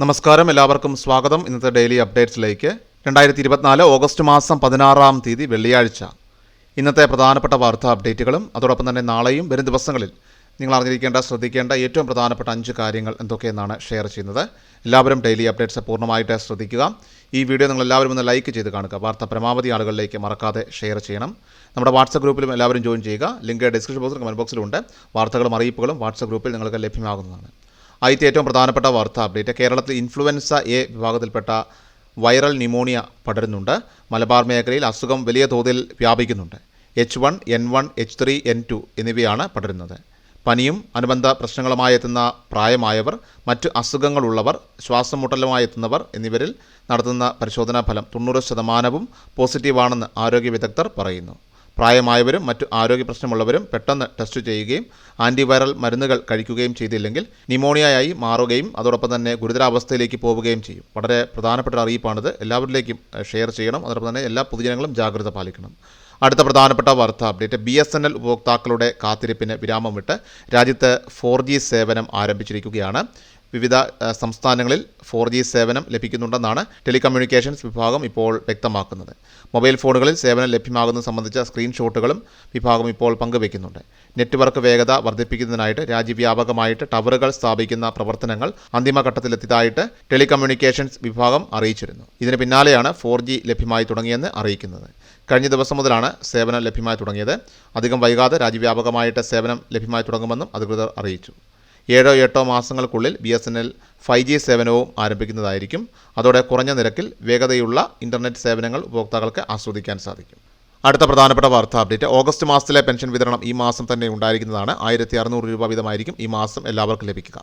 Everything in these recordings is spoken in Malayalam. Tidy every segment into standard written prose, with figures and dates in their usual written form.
നമസ്കാരം, എല്ലാവർക്കും സ്വാഗതം. ഇന്നത്തെ ഡെയിലി അപ്ഡേറ്റ്സിലേക്ക്. 2024 ഓഗസ്റ്റ് മാസം 16-ാം തീയതി വെള്ളിയാഴ്ച ഇന്നത്തെ പ്രധാനപ്പെട്ട വാർത്താ അപ്ഡേറ്റുകളും അതോടൊപ്പം തന്നെ നാളെയും വരും ദിവസങ്ങളിൽ നിങ്ങൾ അറിഞ്ഞിരിക്കേണ്ട, ശ്രദ്ധിക്കേണ്ട ഏറ്റവും പ്രധാനപ്പെട്ട 5 കാര്യങ്ങൾ എന്തൊക്കെയെന്നാണ് ഷെയർ ചെയ്യുന്നത്. എല്ലാവരും ഡെയിലി അപ്ഡേറ്റ്സ് പൂർണ്ണമായിട്ട് ശ്രദ്ധിക്കുക. ഈ വീഡിയോ നിങ്ങൾ എല്ലാവരും ഒന്ന് ലൈക്ക് ചെയ്ത് കാണുക. വാർത്ത പരമാവധി ആളുകളിലേക്ക് മറക്കാതെ ഷെയർ ചെയ്യണം. നമ്മുടെ വാട്സപ്പ് ഗ്രൂപ്പിലും എല്ലാവരും ജോയിൻ ചെയ്യുക. ലിങ്ക് ഡിസ്ക്രിപ്ഷൻ ബോക്സിലും കമൻറ്റ് ബോക്സിലുണ്ട്. വാർത്തകളും അറിയിപ്പുകളും വാട്സപ്പ് ഗ്രൂപ്പിൽ നിങ്ങൾക്ക് ലഭ്യമാകുന്നതാണ്. ആദ്യത്തെ ഏറ്റവും പ്രധാനപ്പെട്ട വാർത്താ അപ്ഡേറ്റ്, കേരളത്തിൽ ഇൻഫ്ലുവൻസ എ വിഭാഗത്തിൽപ്പെട്ട വൈറൽ ന്യൂമോണിയ പടരുന്നുണ്ട്. മലബാർ മേഖലയിൽ അസുഖം വലിയ തോതിൽ വ്യാപിക്കുന്നുണ്ട്. H1, N1, H3, N2 എന്നിവയാണ് പടരുന്നത്. പനിയും അനുബന്ധ പ്രശ്നങ്ങളുമായി എത്തുന്ന പ്രായമായവർ, മറ്റ് അസുഖങ്ങളുള്ളവർ, ശ്വാസം മുട്ടലുമായി എത്തുന്നവർ എന്നിവരിൽ നടത്തുന്ന പരിശോധനാ ഫലം 90% പോസിറ്റീവാണെന്ന് ആരോഗ്യ വിദഗ്ധർ പറയുന്നു. പ്രായമായവരും മറ്റു ആരോഗ്യ പ്രശ്നമുള്ളവരും പെട്ടെന്ന് ടെസ്റ്റ് ചെയ്യുകയും ആൻറ്റിവൈറൽ മരുന്നുകൾ കഴിക്കുകയും ചെയ്തില്ലെങ്കിൽ ന്യൂമോണിയയായി മാറുകയും അതോടൊപ്പം തന്നെ ഗുരുതരാവസ്ഥയിലേക്ക് പോവുകയും ചെയ്യും. വളരെ പ്രധാനപ്പെട്ട അറിയിപ്പാണിത്. എല്ലാവരിലേക്കും ഷെയർ ചെയ്യണം. അതോടൊപ്പം തന്നെ എല്ലാ പൊതുജനങ്ങളും ജാഗ്രത പാലിക്കണം. അടുത്ത പ്രധാനപ്പെട്ട വാർത്താ അപ്ഡേറ്റ്, BSNL ഉപഭോക്താക്കളുടെ കാത്തിരിപ്പിന് വിരാമമിട്ട് രാജ്യത്ത് 4G സേവനം ആരംഭിച്ചിരിക്കുകയാണ്. വിവിധ സംസ്ഥാനങ്ങളിൽ 4G സേവനം ലഭിക്കുന്നുണ്ടെന്നാണ് ടെലികമ്മ്യൂണിക്കേഷൻസ് വിഭാഗം ഇപ്പോൾ വ്യക്തമാക്കുന്നത്. മൊബൈൽ ഫോണുകളിൽ സേവനം ലഭ്യമാകുന്നത് സംബന്ധിച്ച സ്ക്രീൻഷോട്ടുകളും വിഭാഗം ഇപ്പോൾ പങ്കുവയ്ക്കുന്നുണ്ട്. നെറ്റ്വർക്ക് വേഗത വർദ്ധിപ്പിക്കുന്നതിനായിട്ട് രാജ്യവ്യാപകമായിട്ട് ടവറുകൾ സ്ഥാപിക്കുന്ന പ്രവർത്തനങ്ങൾ അന്തിമഘട്ടത്തിലെത്തിയതായിട്ട് ടെലികമ്മ്യൂണിക്കേഷൻസ് വിഭാഗം അറിയിച്ചിരുന്നു. ഇതിന് പിന്നാലെയാണ് 4G ലഭ്യമായി തുടങ്ങിയെന്ന് അറിയിക്കുന്നത്. കഴിഞ്ഞ ദിവസം മുതലാണ് സേവനം ലഭ്യമായി തുടങ്ങിയത്. അധികം വൈകാതെ രാജ്യവ്യാപകമായിട്ട് സേവനം ലഭ്യമായി തുടങ്ങുമെന്നും അധികൃതർ അറിയിച്ചു. 7-8 മാസങ്ങൾക്കുള്ളിൽ BSNL 5G സേവനവും ആരംഭിക്കുന്നതായിരിക്കും. അതോടെ കുറഞ്ഞ നിരക്കിൽ വേഗതയുള്ള ഇൻ്റർനെറ്റ് സേവനങ്ങൾ ഉപഭോക്താക്കൾക്ക് ആസ്വദിക്കാൻ സാധിക്കും. അടുത്ത പ്രധാനപ്പെട്ട വാർത്താ അപ്ഡേറ്റ്, ഓഗസ്റ്റ് മാസത്തിലെ പെൻഷൻ വിതരണം ഈ മാസം തന്നെ ഉണ്ടായിരിക്കുന്നതാണ്. 1600 രൂപ വീതമായിരിക്കും ഈ മാസം എല്ലാവർക്കും ലഭിക്കുക.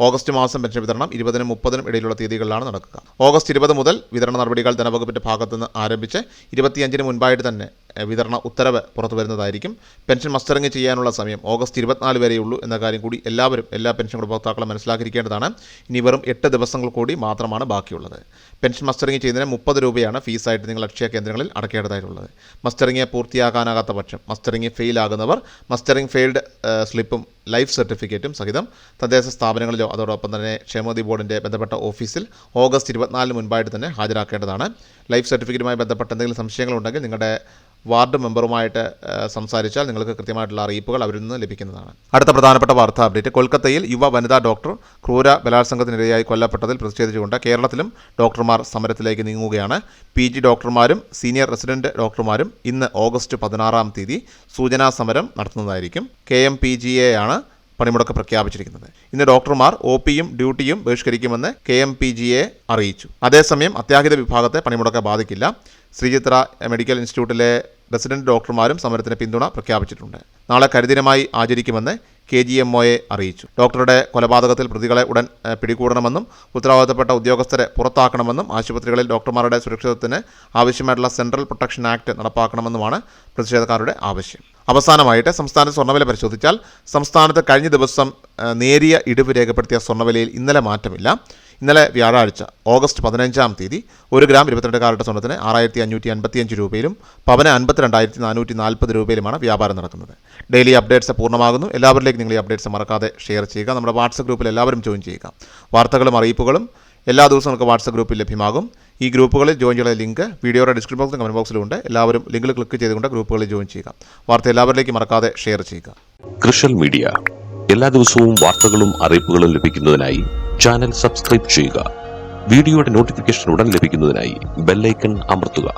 ഓഗസ്റ്റ് മാസം പെൻഷൻ വിതരണം 20-നും 30-നും ഇടയിലുള്ള തീയതികളിലാണ് നടക്കുക. ഓഗസ്റ്റ് 20 മുതൽ വിതരണ നടപടികൾ ധനവകുപ്പിൻ്റെ ഭാഗത്തുനിന്ന് ആരംഭിച്ച് 25-ന് മുൻപായിട്ട് തന്നെ വിതരണ ഉത്തരവ് പുറത്തു വരുന്നതായിരിക്കും. പെൻഷൻ മസ്റ്ററിംഗ് ചെയ്യാനുള്ള സമയം ഓഗസ്റ്റ് 24 വരെയുള്ളൂ എന്ന കാര്യം കൂടി എല്ലാ പെൻഷൻ ഉപഭോക്താക്കളും മനസ്സിലാക്കിയിരിക്കേണ്ടതാണ്. ഇനി വെറും 8 ദിവസങ്ങൾ കൂടി മാത്രമാണ് ബാക്കിയുള്ളത്. പെൻഷൻ മസ്റ്ററിംഗ് ചെയ്യുന്നതിന് 30 രൂപയാണ് ഫീസായിട്ട് നിങ്ങൾ അക്ഷയ കേന്ദ്രങ്ങളിൽ അടയ്ക്കേണ്ടതായിട്ടുള്ളത്. മസ്റ്ററിംഗ് പൂർത്തിയാക്കാനാകാത്ത പക്ഷം, മസ്റ്ററിംഗ് ഫെയിൽ ആകുന്നവർ മസ്റ്ററിംഗ് ഫെയിൽഡ് സ്ലിപ്പും ലൈഫ് സർട്ടിഫിക്കറ്റും സഹിതം തദ്ദേശ സ്ഥാപനങ്ങളിലോ അതോടൊപ്പം തന്നെ ക്ഷേമനിധി ബോർഡിൻ്റെ ബന്ധപ്പെട്ട ഓഫീസിൽ ഓഗസ്റ്റ് 24-ന് മുൻപായിട്ട് തന്നെ ഹാജരാക്കേണ്ടതാണ്. ലൈഫ് സർട്ടിഫിക്കറ്റുമായി ബന്ധപ്പെട്ട എന്തെങ്കിലും സംശയങ്ങളുണ്ടെങ്കിൽ നിങ്ങളുടെ വാർഡ് മെമ്പറുമായിട്ട് സംസാരിച്ചാൽ നിങ്ങൾക്ക് കൃത്യമായിട്ടുള്ള അറിയിപ്പുകൾ അവരിൽ നിന്ന് ലഭിക്കുന്നതാണ്. അടുത്ത പ്രധാനപ്പെട്ട വാർത്താ അപ്ഡേറ്റ്, കൊൽക്കത്തയിൽ വനിതാ ഡോക്ടർ ക്രൂര ബലാത്സംഗത്തിനിരയായി കൊല്ലപ്പെട്ടതിൽ പ്രതിഷേധിച്ചുകൊണ്ട് കേരളത്തിലും ഡോക്ടർമാർ സമരത്തിലേക്ക് നീങ്ങുകയാണ്. PG ഡോക്ടർമാരും സീനിയർ റെസിഡന്റ് ഡോക്ടർമാരും ഇന്ന് ഓഗസ്റ്റ് 16-ാം തീയതി സൂചനാ സമരം നടത്തുന്നതായിരിക്കും. KMPGA ആണ് പണിമുടക്ക് പ്രഖ്യാപിച്ചിരിക്കുന്നത്. ഇന്ന് ഡോക്ടർമാർ OPയും ഡ്യൂട്ടിയും ബഹിഷ്കരിക്കുമെന്ന് KMPGA അറിയിച്ചു. അതേസമയം അത്യാഹിത വിഭാഗത്തെ പണിമുടക്ക് ബാധിക്കില്ല. ശ്രീചിത്ര മെഡിക്കൽ ഇൻസ്റ്റിറ്റ്യൂട്ടിലെ റെസിഡന്റ് ഡോക്ടർമാരും സമരത്തിന് പിന്തുണ പ്രഖ്യാപിച്ചിട്ടുണ്ട്. നാളെ കരിദിനമായി ആചരിക്കുമെന്ന് KGMOA അറിയിച്ചു. ഡോക്ടറുടെ കൊലപാതകത്തിൽ പ്രതികളെ ഉടൻ പിടികൂടണമെന്നും ഉത്തരവാദിത്തപ്പെട്ട ഉദ്യോഗസ്ഥരെ പുറത്താക്കണമെന്നും ആശുപത്രികളിൽ ഡോക്ടർമാരുടെ സുരക്ഷിതത്വത്തിന് ആവശ്യമായിട്ടുള്ള സെൻട്രൽ പ്രൊട്ടക്ഷൻ ആക്ട് നടപ്പാക്കണമെന്നുമാണ് പ്രതിഷേധക്കാരുടെ ആവശ്യം. അവസാനമായിട്ട് സംസ്ഥാനത്ത് സ്വർണ്ണവില പരിശോധിച്ചാൽ സംസ്ഥാനത്ത് കഴിഞ്ഞ ദിവസം നേരിയ ഇടിവ് രേഖപ്പെടുത്തിയ സ്വർണ്ണവിലയിൽ ഇന്നലെ മാറ്റമില്ല. ഇന്നലെ വ്യാഴാഴ്ച ഓഗസ്റ്റ് 15-ാം തീയതി 1 ഗ്രാം 22 കാരറ്റ് സ്വർണ്ണത്തിന് 6555 രൂപയിലും പവന് 52,440 രൂപയിലുമാണ് വ്യാപാരം നടക്കുന്നത്. ഡെയിലി അപ്ഡേറ്റ്സ് പൂർണ്ണമാകുന്നു. എല്ലാവരിലേക്കും നിങ്ങൾ ഈ അപ്ഡേറ്റ്സ് മറക്കാതെ ഷെയർ ചെയ്യുക. നമ്മുടെ വാട്സപ്പ് ഗ്രൂപ്പിൽ എല്ലാവരും ജോയിൻ ചെയ്യുക. വാർത്തകളും അറിയിപ്പുകളും എല്ലാ ദിവസവും നമുക്ക് വാട്സപ്പ് ഗ്രൂപ്പിൽ ലഭ്യമാകും. ഈ ഗ്രൂപ്പുകളിൽ ജോയിൻ ചെയ്യുന്ന ലിങ്ക് വീഡിയോയുടെ ഡിസ്ക്രിപ്ഷൻ ബോക്സിലും കമൻറ്റ് ബോക്സിലും ഉണ്ട്. എല്ലാവരും ലിങ്കിൽ ക്ലിക്ക് ചെയ്തുകൊണ്ട് ഗ്രൂപ്പുകളിൽ ജോയിൻ ചെയ്യുക. വാർത്ത എല്ലാവരിലേക്കും മറക്കാതെ ഷെയർ ചെയ്യുക. കൃഷൽ മീഡിയ എല്ലാ ദിവസവും വാർത്തകളും അറിയിപ്പുകളും ലഭിക്കുന്നതിനായി ചാനൽ സബ്സ്ക്രൈബ് ചെയ്യുക. വീഡിയോയുടെ നോട്ടിഫിക്കേഷൻ ഉടൻ ലഭിക്കുന്നതിനായി ബെൽ ഐക്കൺ അമർത്തുക.